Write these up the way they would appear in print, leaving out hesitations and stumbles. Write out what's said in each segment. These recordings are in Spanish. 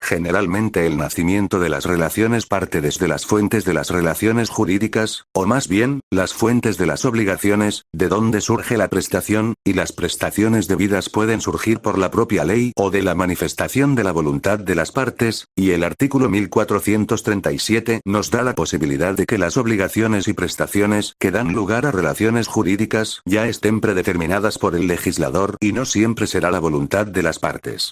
Generalmente el nacimiento de las relaciones parte desde las fuentes de las relaciones jurídicas, o más bien, las fuentes de las obligaciones, de donde surge la prestación, y las prestaciones debidas pueden surgir por la propia ley o de la manifestación de la voluntad de las partes, y el artículo 1437 nos da la posibilidad de que las obligaciones y prestaciones que dan lugar a relaciones jurídicas ya estén predeterminadas por el legislador y no siempre será la voluntad de las partes.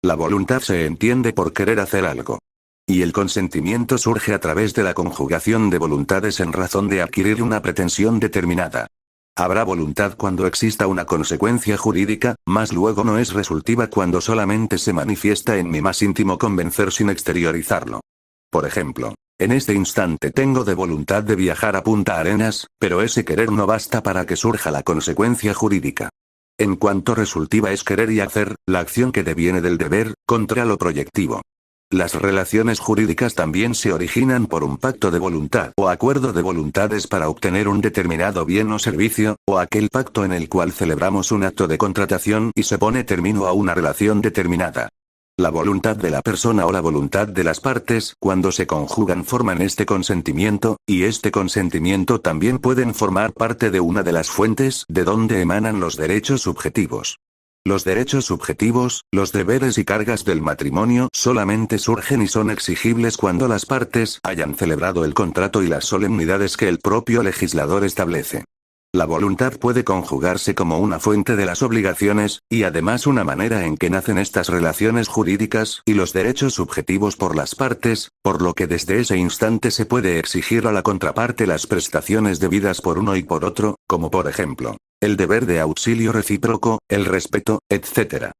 La voluntad se entiende por querer hacer algo. Y el consentimiento surge a través de la conjugación de voluntades en razón de adquirir una pretensión determinada. Habrá voluntad cuando exista una consecuencia jurídica, mas luego no es resultiva cuando solamente se manifiesta en mi más íntimo convencer sin exteriorizarlo. Por ejemplo, en este instante tengo de voluntad de viajar a Punta Arenas, pero ese querer no basta para que surja la consecuencia jurídica. En cuanto resultiva es querer y hacer, la acción que deviene del deber, contra lo proyectivo. Las relaciones jurídicas también se originan por un pacto de voluntad o acuerdo de voluntades para obtener un determinado bien o servicio, o aquel pacto en el cual celebramos un acto de contratación y se pone término a una relación determinada. La voluntad de la persona o la voluntad de las partes, cuando se conjugan forman este consentimiento, y este consentimiento también pueden formar parte de una de las fuentes de donde emanan los derechos subjetivos. Los derechos subjetivos, los deberes y cargas del matrimonio solamente surgen y son exigibles cuando las partes hayan celebrado el contrato y las solemnidades que el propio legislador establece. La voluntad puede conjugarse como una fuente de las obligaciones, y además una manera en que nacen estas relaciones jurídicas y los derechos subjetivos por las partes, por lo que desde ese instante se puede exigir a la contraparte las prestaciones debidas por uno y por otro, como por ejemplo, el deber de auxilio recíproco, el respeto, etc.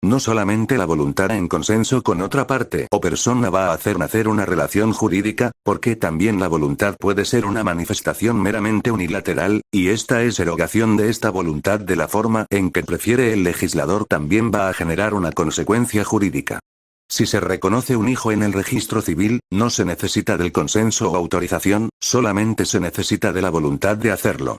No solamente la voluntad en consenso con otra parte o persona va a hacer nacer una relación jurídica, porque también la voluntad puede ser una manifestación meramente unilateral, y esta es erogación de esta voluntad de la forma en que prefiere el legislador también va a generar una consecuencia jurídica. Si se reconoce un hijo en el registro civil, no se necesita del consenso o autorización, solamente se necesita de la voluntad de hacerlo.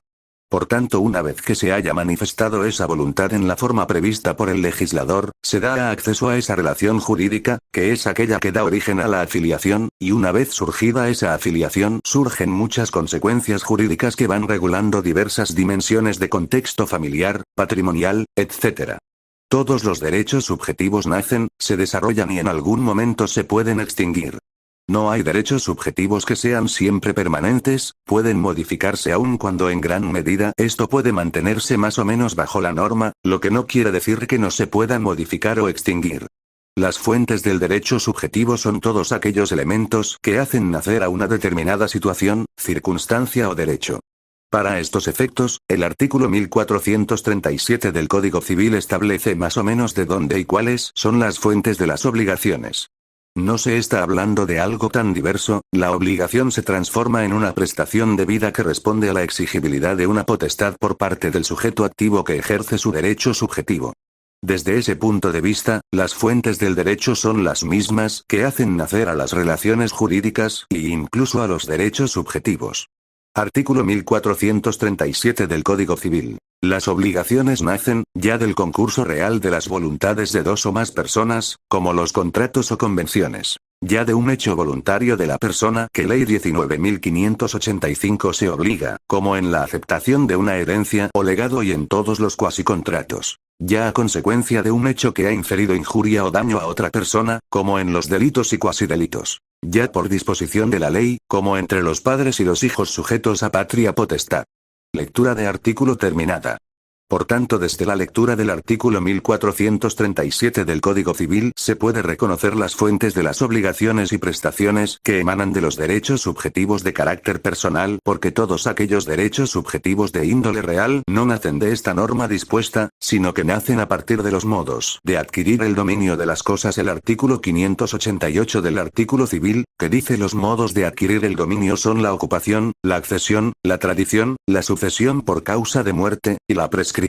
Por tanto, una vez que se haya manifestado esa voluntad en la forma prevista por el legislador, se da acceso a esa relación jurídica, que es aquella que da origen a la afiliación, y una vez surgida esa afiliación surgen muchas consecuencias jurídicas que van regulando diversas dimensiones de contexto familiar, patrimonial, etc. Todos los derechos subjetivos nacen, se desarrollan y en algún momento se pueden extinguir. No hay derechos subjetivos que sean siempre permanentes, pueden modificarse aun cuando en gran medida esto puede mantenerse más o menos bajo la norma, lo que no quiere decir que no se puedan modificar o extinguir. Las fuentes del derecho subjetivo son todos aquellos elementos que hacen nacer a una determinada situación, circunstancia o derecho. Para estos efectos, el artículo 1437 del Código Civil establece más o menos de dónde y cuáles son las fuentes de las obligaciones. No se está hablando de algo tan diverso, la obligación se transforma en una prestación debida que responde a la exigibilidad de una potestad por parte del sujeto activo que ejerce su derecho subjetivo. Desde ese punto de vista, las fuentes del derecho son las mismas que hacen nacer a las relaciones jurídicas e incluso a los derechos subjetivos. Artículo 1437 del Código Civil. Las obligaciones nacen, ya del concurso real de las voluntades de dos o más personas, como los contratos o convenciones. Ya de un hecho voluntario de la persona que Ley 19.585 se obliga, como en la aceptación de una herencia o legado y en todos los cuasicontratos. Ya a consecuencia de un hecho que ha inferido injuria o daño a otra persona, como en los delitos y cuasidelitos. Ya por disposición de la ley, como entre los padres y los hijos sujetos a patria potestad. Lectura de artículo terminada. Por tanto, desde la lectura del artículo 1437 del Código Civil se puede reconocer las fuentes de las obligaciones y prestaciones que emanan de los derechos subjetivos de carácter personal, porque todos aquellos derechos subjetivos de índole real no nacen de esta norma dispuesta, sino que nacen a partir de los modos de adquirir el dominio de las cosas. El artículo 588 del artículo civil, que dice los modos de adquirir el dominio son la ocupación, la accesión, la tradición, la sucesión por causa de muerte, y la prescripción.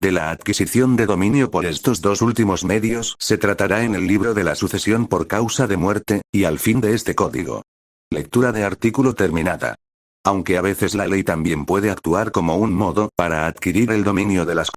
De la adquisición de dominio por estos dos últimos medios se tratará en el libro de la sucesión por causa de muerte, y al fin de este código. Lectura de artículo terminada. Aunque a veces la ley también puede actuar como un modo para adquirir el dominio de las